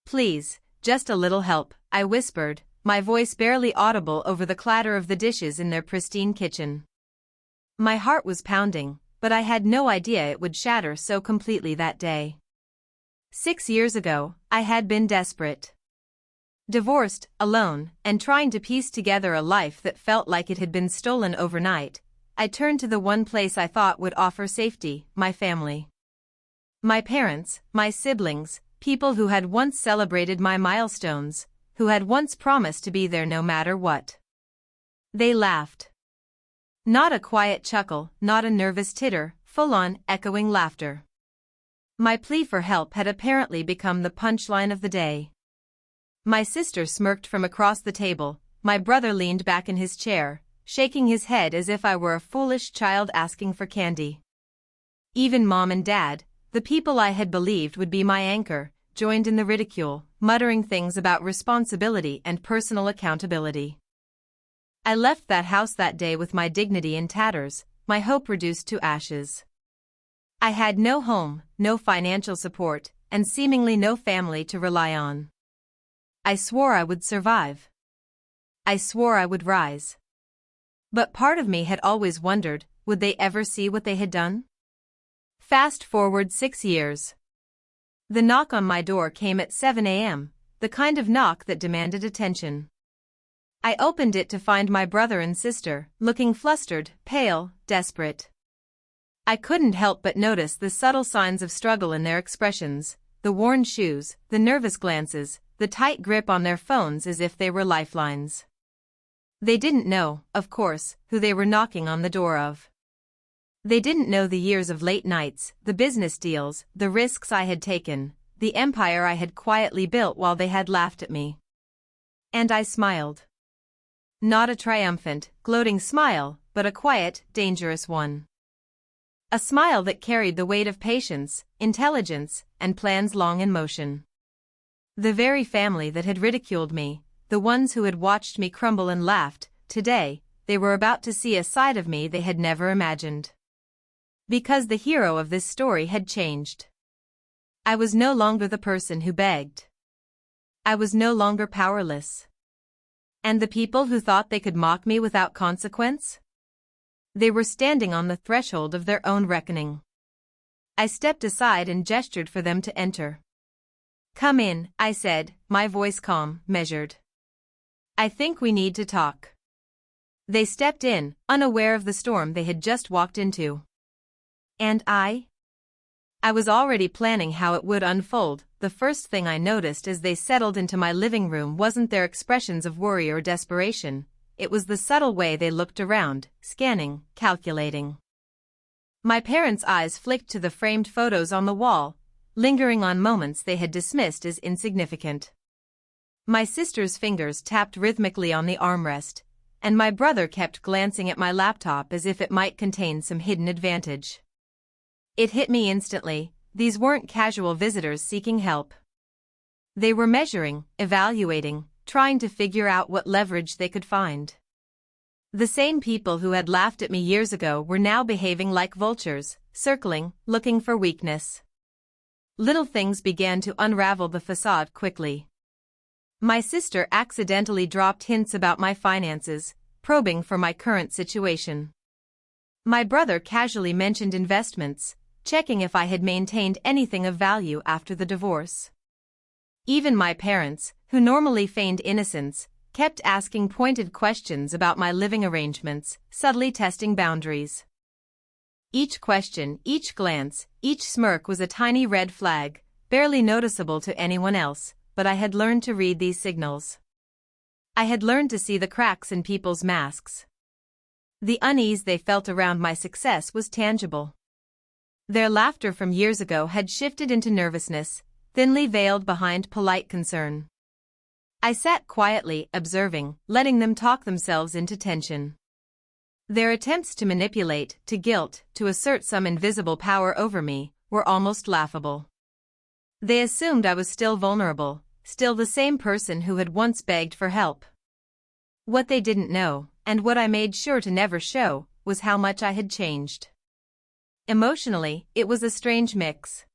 Please, just a little help, I whispered, my voice barely audible over the clatter of the dishes in their pristine kitchen. My heart was pounding, but I had no idea it would shatter so completely that day. 6 years ago, I had been desperate. Divorced, alone, and trying to piece together a life that felt like it had been stolen overnight, I turned to the one place I thought would offer safety, my family. My parents, my siblings, people who had once celebrated my milestones, who had once promised to be there no matter what. They laughed. Not a quiet chuckle, not a nervous titter, full-on, echoing laughter. My plea for help had apparently become the punchline of the day. My sister smirked from across the table, my brother leaned back in his chair, shaking his head as if I were a foolish child asking for candy. Even Mom and Dad, the people I had believed would be my anchor, joined in the ridicule, muttering things about responsibility and personal accountability. I left that house that day with my dignity in tatters, my hope reduced to ashes. I had no home, no financial support, and seemingly no family to rely on. I swore I would survive. I swore I would rise. But part of me had always wondered, would they ever see what they had done? Fast forward 6 years. The knock on my door came at 7 a.m., the kind of knock that demanded attention. I opened it to find my brother and sister, looking flustered, pale, desperate. I couldn't help but notice the subtle signs of struggle in their expressions, the worn shoes, the nervous glances, the tight grip on their phones as if they were lifelines. They didn't know, of course, who they were knocking on the door of. They didn't know the years of late nights, the business deals, the risks I had taken, the empire I had quietly built while they had laughed at me. And I smiled. Not a triumphant, gloating smile, but a quiet, dangerous one. A smile that carried the weight of patience, intelligence, and plans long in motion. The very family that had ridiculed me, the ones who had watched me crumble and laughed, today, they were about to see a side of me they had never imagined. Because the hero of this story had changed. I was no longer the person who begged. I was no longer powerless. And the people who thought they could mock me without consequence? They were standing on the threshold of their own reckoning. I stepped aside and gestured for them to enter. "Come in," I said, my voice calm, measured. "I think we need to talk." They stepped in, unaware of the storm they had just walked into. And I was already planning how it would unfold. The first thing I noticed as they settled into my living room wasn't their expressions of worry or desperation. It was the subtle way they looked around, scanning, calculating. My parents' eyes flicked to the framed photos on the wall, lingering on moments they had dismissed as insignificant. My sister's fingers tapped rhythmically on the armrest, and my brother kept glancing at my laptop as if it might contain some hidden advantage. It hit me instantly, these weren't casual visitors seeking help. They were measuring, evaluating, trying to figure out what leverage they could find. The same people who had laughed at me years ago were now behaving like vultures, circling, looking for weakness. Little things began to unravel the facade quickly. My sister accidentally dropped hints about my finances, probing for my current situation. My brother casually mentioned investments, checking if I had maintained anything of value after the divorce. Even my parents, who normally feigned innocence, kept asking pointed questions about my living arrangements, subtly testing boundaries. Each question, each glance, each smirk was a tiny red flag, barely noticeable to anyone else, but I had learned to read these signals. I had learned to see the cracks in people's masks. The unease they felt around my success was tangible. Their laughter from years ago had shifted into nervousness, thinly veiled behind polite concern. I sat quietly, observing, letting them talk themselves into tension. Their attempts to manipulate, to guilt, to assert some invisible power over me, were almost laughable. They assumed I was still vulnerable, still the same person who had once begged for help. What they didn't know, and what I made sure to never show, was how much I had changed. Emotionally, it was a strange mix.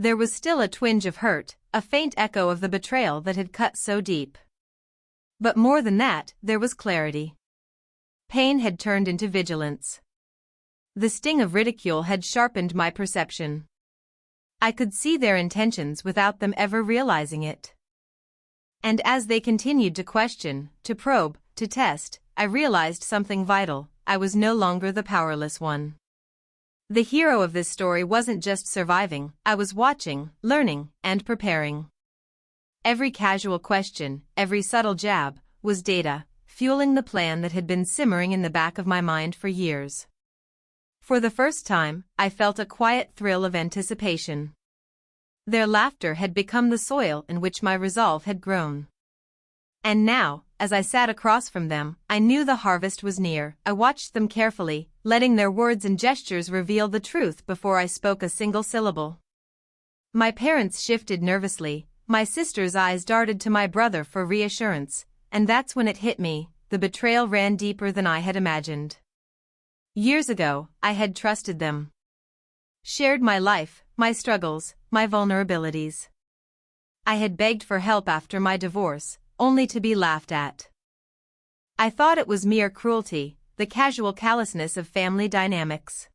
There was still a twinge of hurt, a faint echo of the betrayal that had cut so deep. But more than that, there was clarity. Pain had turned into vigilance. The sting of ridicule had sharpened my perception. I could see their intentions without them ever realizing it. And as they continued to question, to probe, to test, I realized something vital: I was no longer the powerless one. The hero of this story wasn't just surviving, I was watching, learning, and preparing. Every casual question, every subtle jab, was data, fueling the plan that had been simmering in the back of my mind for years. For the first time, I felt a quiet thrill of anticipation. Their laughter had become the soil in which my resolve had grown. And now, as I sat across from them, I knew the harvest was near. I watched them carefully, letting their words and gestures reveal the truth before I spoke a single syllable. My parents shifted nervously, my sister's eyes darted to my brother for reassurance, and that's when it hit me: the betrayal ran deeper than I had imagined. Years ago, I had trusted them. Shared my life, my struggles, my vulnerabilities. I had begged for help after my divorce, only to be laughed at. I thought it was mere cruelty, the casual callousness of family dynamics.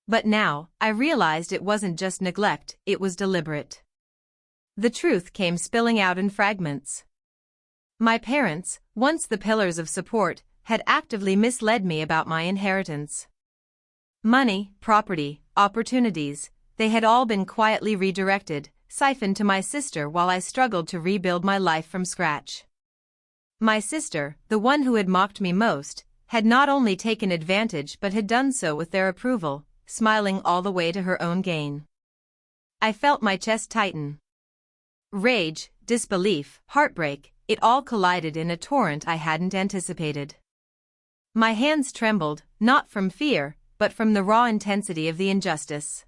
But now, I realized it wasn't just neglect, it was deliberate. The truth came spilling out in fragments. My parents, once the pillars of support, had actively misled me about my inheritance. Money, property, opportunities, they had all been quietly redirected, siphoned to my sister while I struggled to rebuild my life from scratch. My sister, the one who had mocked me most, had not only taken advantage but had done so with their approval, smiling all the way to her own gain. I felt my chest tighten. Rage, disbelief, heartbreak, it all collided in a torrent I hadn't anticipated. My hands trembled, not from fear, but from the raw intensity of the injustice.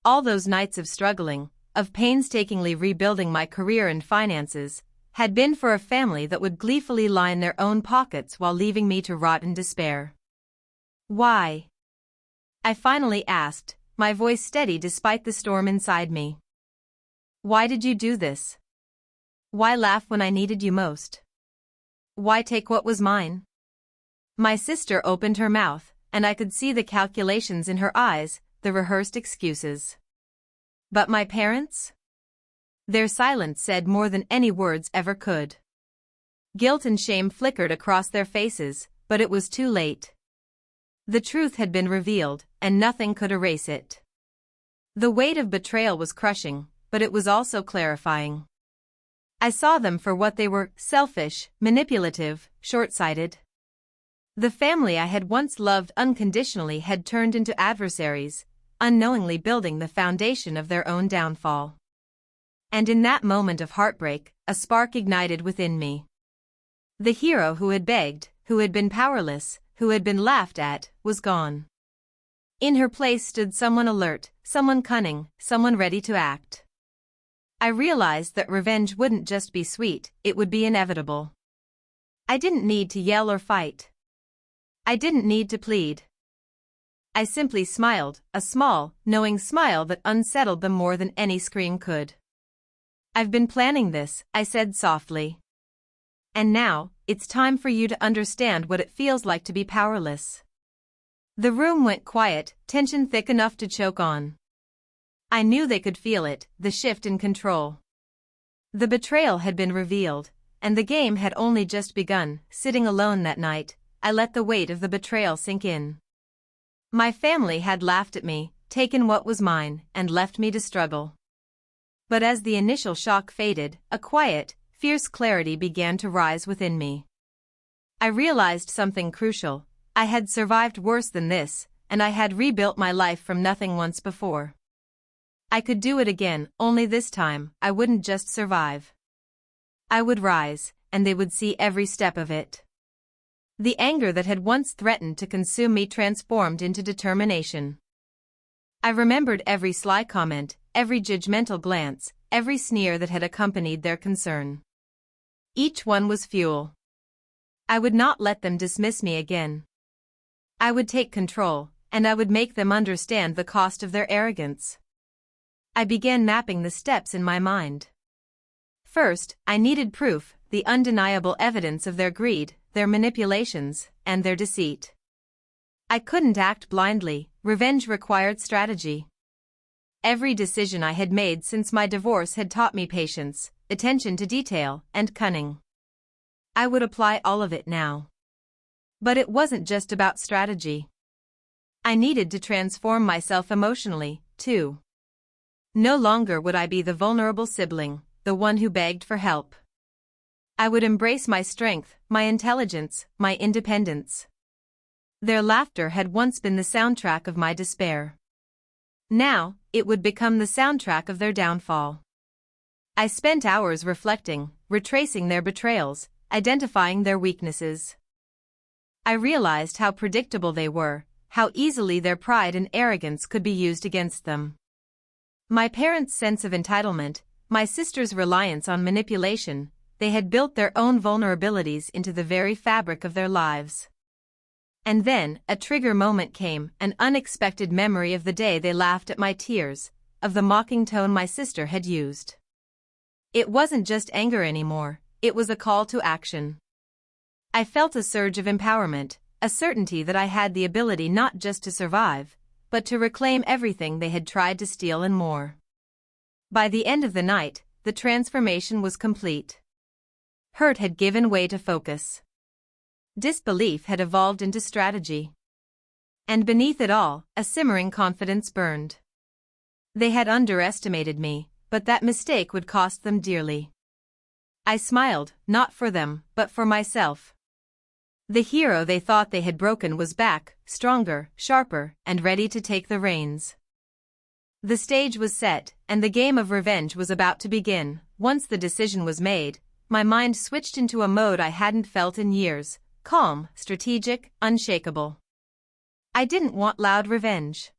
All those nights of struggling, of painstakingly rebuilding my career and finances, had been for a family that would gleefully line their own pockets while leaving me to rot in despair. Why? I finally asked, my voice steady despite the storm inside me. Why did you do this? Why laugh when I needed you most? Why take what was mine? My sister opened her mouth, and I could see the calculations in her eyes, the rehearsed excuses. But my parents? Their silence said more than any words ever could. Guilt and shame flickered across their faces, but it was too late. The truth had been revealed, and nothing could erase it. The weight of betrayal was crushing, but it was also clarifying. I saw them for what they were: selfish, manipulative, short-sighted. The family I had once loved unconditionally had turned into adversaries, unknowingly building the foundation of their own downfall. And in that moment of heartbreak, a spark ignited within me. The hero who had begged, who had been powerless, who had been laughed at, was gone. In her place stood someone alert, someone cunning, someone ready to act. I realized that revenge wouldn't just be sweet, it would be inevitable. I didn't need to yell or fight. I didn't need to plead. I simply smiled, a small, knowing smile that unsettled them more than any scream could. I've been planning this, I said softly. And now, it's time for you to understand what it feels like to be powerless. The room went quiet, tension thick enough to choke on. I knew they could feel it, the shift in control. The betrayal had been revealed, and the game had only just begun. Sitting alone that night, I let the weight of the betrayal sink in. My family had laughed at me, taken what was mine, and left me to struggle. But as the initial shock faded, a quiet, fierce clarity began to rise within me. I realized something crucial: I had survived worse than this, and I had rebuilt my life from nothing once before. I could do it again, only this time, I wouldn't just survive. I would rise, and they would see every step of it. The anger that had once threatened to consume me transformed into determination. I remembered every sly comment, every judgmental glance, every sneer that had accompanied their concern. Each one was fuel. I would not let them dismiss me again. I would take control, and I would make them understand the cost of their arrogance. I began mapping the steps in my mind. First, I needed proof, the undeniable evidence of their greed, their manipulations, and their deceit. I couldn't act blindly. Revenge required strategy. Every decision I had made since my divorce had taught me patience, attention to detail, and cunning. I would apply all of it now. But it wasn't just about strategy. I needed to transform myself emotionally, too. No longer would I be the vulnerable sibling, the one who begged for help. I would embrace my strength, my intelligence, my independence. Their laughter had once been the soundtrack of my despair. Now, it would become the soundtrack of their downfall. I spent hours reflecting, retracing their betrayals, identifying their weaknesses. I realized how predictable they were, how easily their pride and arrogance could be used against them. My parents' sense of entitlement, my sister's reliance on manipulation, they had built their own vulnerabilities into the very fabric of their lives. And then, a trigger moment came, an unexpected memory of the day they laughed at my tears, of the mocking tone my sister had used. It wasn't just anger anymore, it was a call to action. I felt a surge of empowerment, a certainty that I had the ability not just to survive, but to reclaim everything they had tried to steal and more. By the end of the night, the transformation was complete. Hurt had given way to focus. Disbelief had evolved into strategy. And beneath it all, a simmering confidence burned. They had underestimated me, but that mistake would cost them dearly. I smiled, not for them, but for myself. The hero they thought they had broken was back, stronger, sharper, and ready to take the reins. The stage was set, and the game of revenge was about to begin. Once the decision was made, my mind switched into a mode I hadn't felt in years. Calm, strategic, unshakable. I didn't want loud revenge.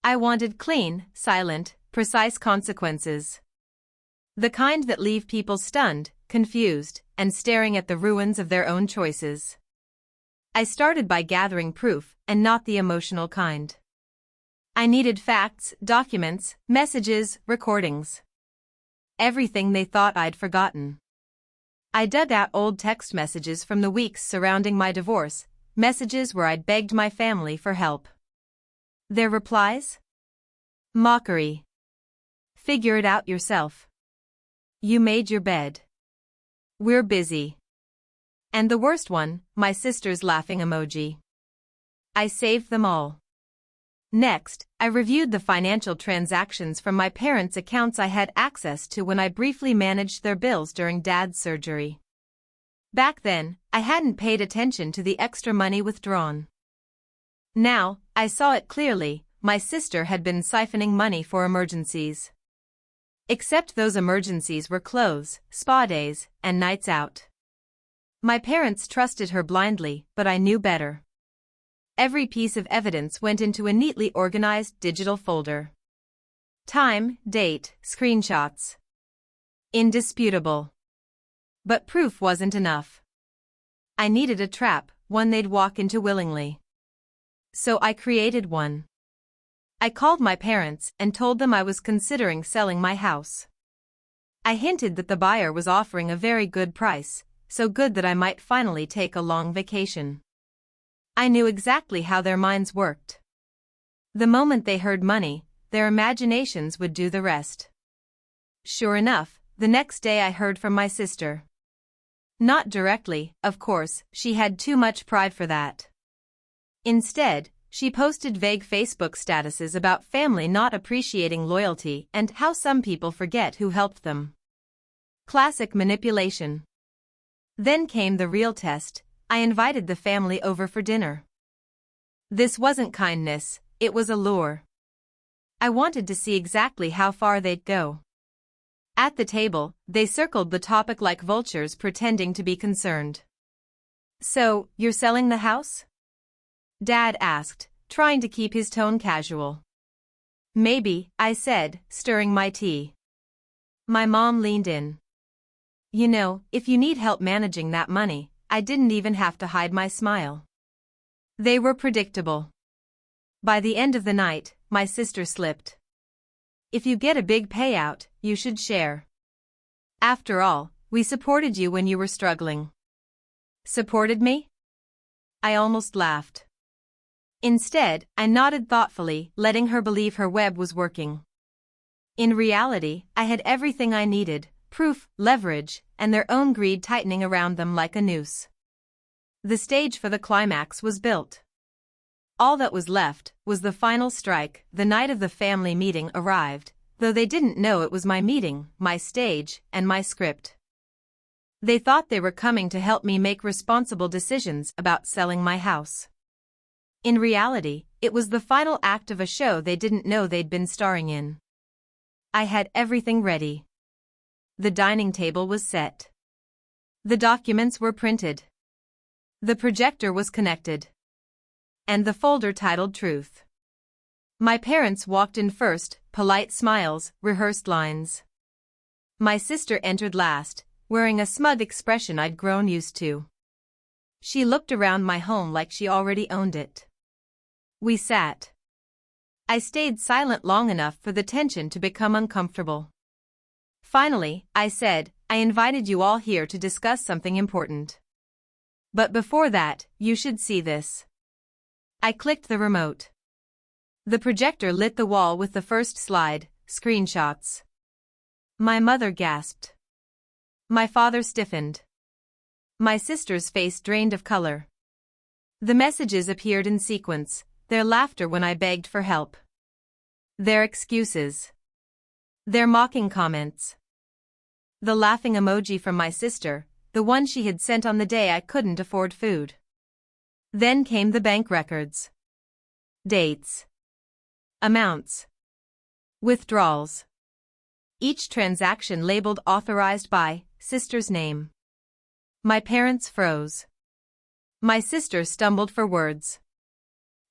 I wanted clean, silent, precise consequences. The kind that leave people stunned, confused, and staring at the ruins of their own choices. I started by gathering proof, and not the emotional kind. I needed facts, documents, messages, recordings. Everything they thought I'd forgotten. I dug out old text messages from the weeks surrounding my divorce, messages where I'd begged my family for help. Their replies? Mockery. Figure it out yourself. You made your bed. We're busy. And the worst one, my sister's laughing emoji. I saved them all. Next, I reviewed the financial transactions from my parents' accounts I had access to when I briefly managed their bills during Dad's surgery. Back then, I hadn't paid attention to the extra money withdrawn. Now, I saw it clearly, my sister had been siphoning money for emergencies. Except those emergencies were clothes, spa days, and nights out. My parents trusted her blindly, but I knew better. Every piece of evidence went into a neatly organized digital folder. Time, date, screenshots. Indisputable. But proof wasn't enough. I needed a trap, one they'd walk into willingly. So I created one. I called my parents and told them I was considering selling my house. I hinted that the buyer was offering a very good price, so good that I might finally take a long vacation. I knew exactly how their minds worked. The moment they heard money, their imaginations would do the rest. Sure enough, the next day I heard from my sister. Not directly, of course, she had too much pride for that. Instead, she posted vague Facebook statuses about family not appreciating loyalty and how some people forget who helped them. Classic manipulation. Then came the real test. I invited the family over for dinner. This wasn't kindness, it was a lure. I wanted to see exactly how far they'd go. At the table, they circled the topic like vultures pretending to be concerned. So, you're selling the house? Dad asked, trying to keep his tone casual. Maybe, I said, stirring my tea. My mom leaned in. You know, if you need help managing that money, I didn't even have to hide my smile. They were predictable. By the end of the night, my sister slipped If you get a big payout, you should share. After all, we supported you when you were struggling. Supported me? I almost laughed. Instead, I nodded thoughtfully, letting her believe her web was working. In reality, I had everything I needed: proof, leverage, and their own greed tightening around them like a noose. The stage for the climax was built. All that was left was the final strike. The night of the family meeting arrived, though they didn't know it was my meeting, my stage, and my script. They thought they were coming to help me make responsible decisions about selling my house. In reality, it was the final act of a show they didn't know they'd been starring in. I had everything ready. The dining table was set. The documents were printed. The projector was connected. And the folder titled Truth. My parents walked in first, polite smiles, rehearsed lines. My sister entered last, wearing a smug expression I'd grown used to. She looked around my home like she already owned it. We sat. I stayed silent long enough for the tension to become uncomfortable. Finally, I said, I invited you all here to discuss something important. But before that, you should see this. I clicked the remote. The projector lit the wall with the first slide, screenshots. My mother gasped. My father stiffened. My sister's face drained of color. The messages appeared in sequence, their laughter when I begged for help. Their excuses. Their mocking comments. The laughing emoji from my sister, the one she had sent on the day I couldn't afford food. Then came the bank records. Dates. Amounts. Withdrawals. Each transaction labeled authorized by sister's name. My parents froze. My sister stumbled for words.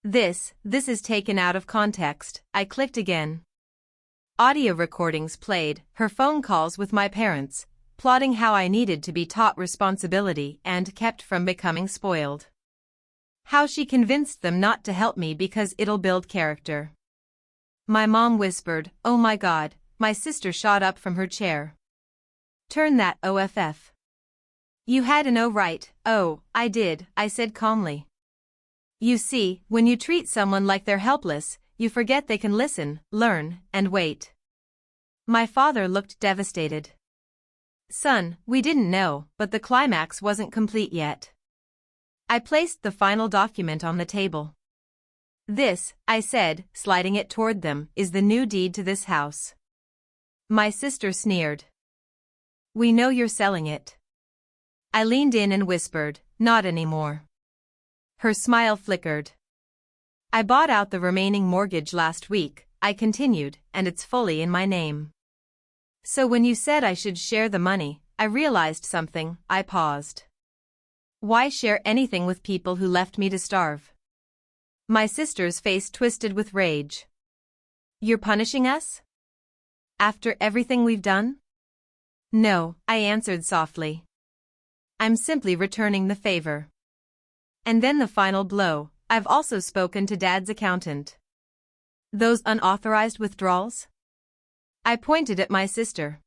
This is taken out of context. I clicked again. Audio recordings played, her phone calls with my parents, plotting how I needed to be taught responsibility and kept from becoming spoiled. How she convinced them not to help me because it'll build character. My mom whispered, "Oh my God." My sister shot up from her chair. "Turn that off. You had an O right." "Oh, I did," I said calmly. You see, when you treat someone like they're helpless, you forget they can listen, learn, and wait. My father looked devastated. "Son, we didn't know, but the climax wasn't complete yet." I placed the final document on the table. "This," I said, sliding it toward them, "is the new deed to this house." My sister sneered. "We know you're selling it." I leaned in and whispered, "Not anymore." Her smile flickered. "I bought out the remaining mortgage last week," I continued, "and it's fully in my name. So when you said I should share the money, I realized something." I paused. "Why share anything with people who left me to starve?" My sister's face twisted with rage. "You're punishing us? After everything we've done?" "No," I answered softly. "I'm simply returning the favor." And then the final blow: I've also spoken to Dad's accountant. "Those unauthorized withdrawals?" I pointed at my sister.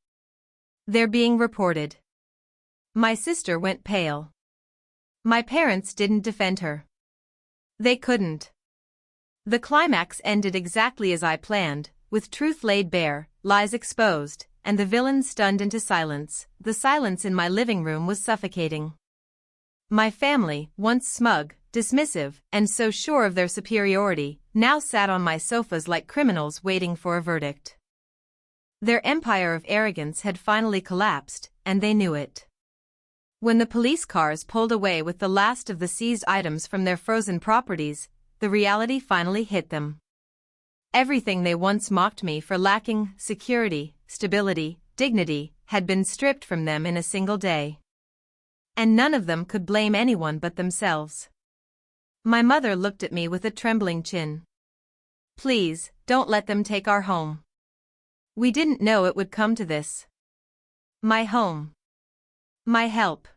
"They're being reported." My sister went pale. My parents didn't defend her. They couldn't. The climax ended exactly as I planned, with truth laid bare, lies exposed, and the villains stunned into silence. The silence in my living room was suffocating. My family, once smug, dismissive, and so sure of their superiority, now sat on my sofas like criminals waiting for a verdict. Their empire of arrogance had finally collapsed, and they knew it. When the police cars pulled away with the last of the seized items from their frozen properties, the reality finally hit them. Everything they once mocked me for lacking: security, stability, dignity, had been stripped from them in a single day. And none of them could blame anyone but themselves. My mother looked at me with a trembling chin. "Please, don't let them take our home. We didn't know it would come to this. My home. My help.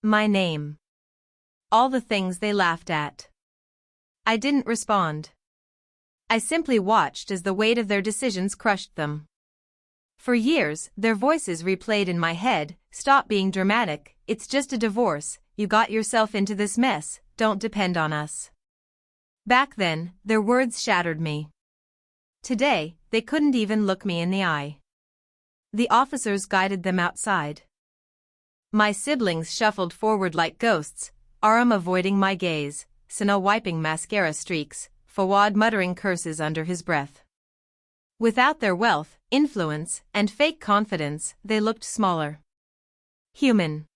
My name. All the things they laughed at." I didn't respond. I simply watched as the weight of their decisions crushed them. For years, their voices replayed in my head, "Stop being dramatic, it's just a divorce, you got yourself into this mess, don't depend on us." Back then, their words shattered me. Today, they couldn't even look me in the eye. The officers guided them outside. My siblings shuffled forward like ghosts, Aram avoiding my gaze, Sana wiping mascara streaks, Fawad muttering curses under his breath. Without their wealth, influence, and fake confidence, they looked smaller. Human.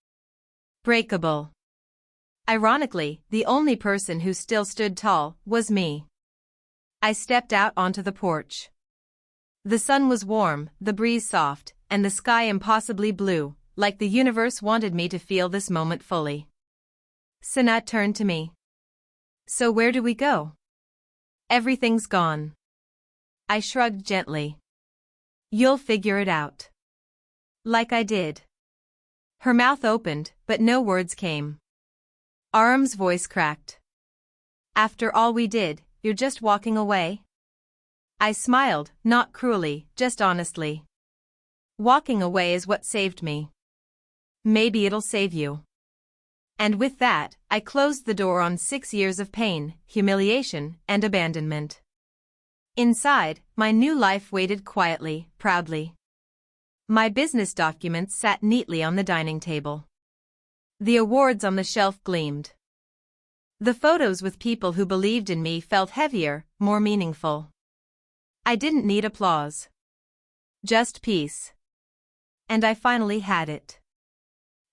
Breakable. Ironically, the only person who still stood tall was me. I stepped out onto the porch. The sun was warm, the breeze soft, and the sky impossibly blue, like the universe wanted me to feel this moment fully. Sana turned to me. "So where do we go?" "Everything's gone." I shrugged gently. "You'll figure it out." Like I did. Her mouth opened, but no words came. Aram's voice cracked. "After all we did, you're just walking away?" I smiled, not cruelly, just honestly. "Walking away is what saved me. Maybe it'll save you." And with that, I closed the door on 6 years of pain, humiliation, and abandonment. Inside, my new life waited quietly, proudly. My business documents sat neatly on the dining table. The awards on the shelf gleamed. The photos with people who believed in me felt heavier, more meaningful. I didn't need applause. Just peace. And I finally had it.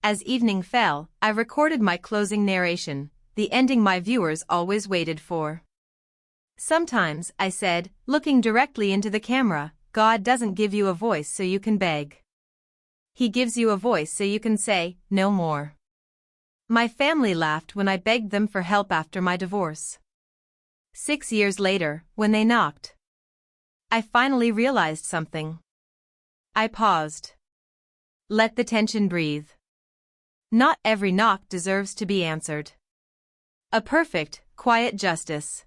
As evening fell, I recorded my closing narration, the ending my viewers always waited for. "Sometimes," I said, looking directly into the camera, "God doesn't give you a voice so you can beg. He gives you a voice so you can say, 'No more.'" My family laughed when I begged them for help after my divorce. 6 years later, when they knocked, I finally realized something. I paused. Let the tension breathe. Not every knock deserves to be answered. A perfect, quiet justice.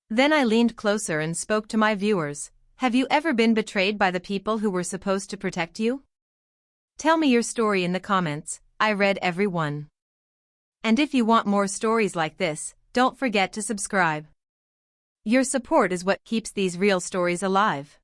Then I leaned closer and spoke to my viewers. Have you ever been betrayed by the people who were supposed to protect you? Tell me your story in the comments. I read every one. And if you want more stories like this, don't forget to subscribe. Your support is what keeps these real stories alive.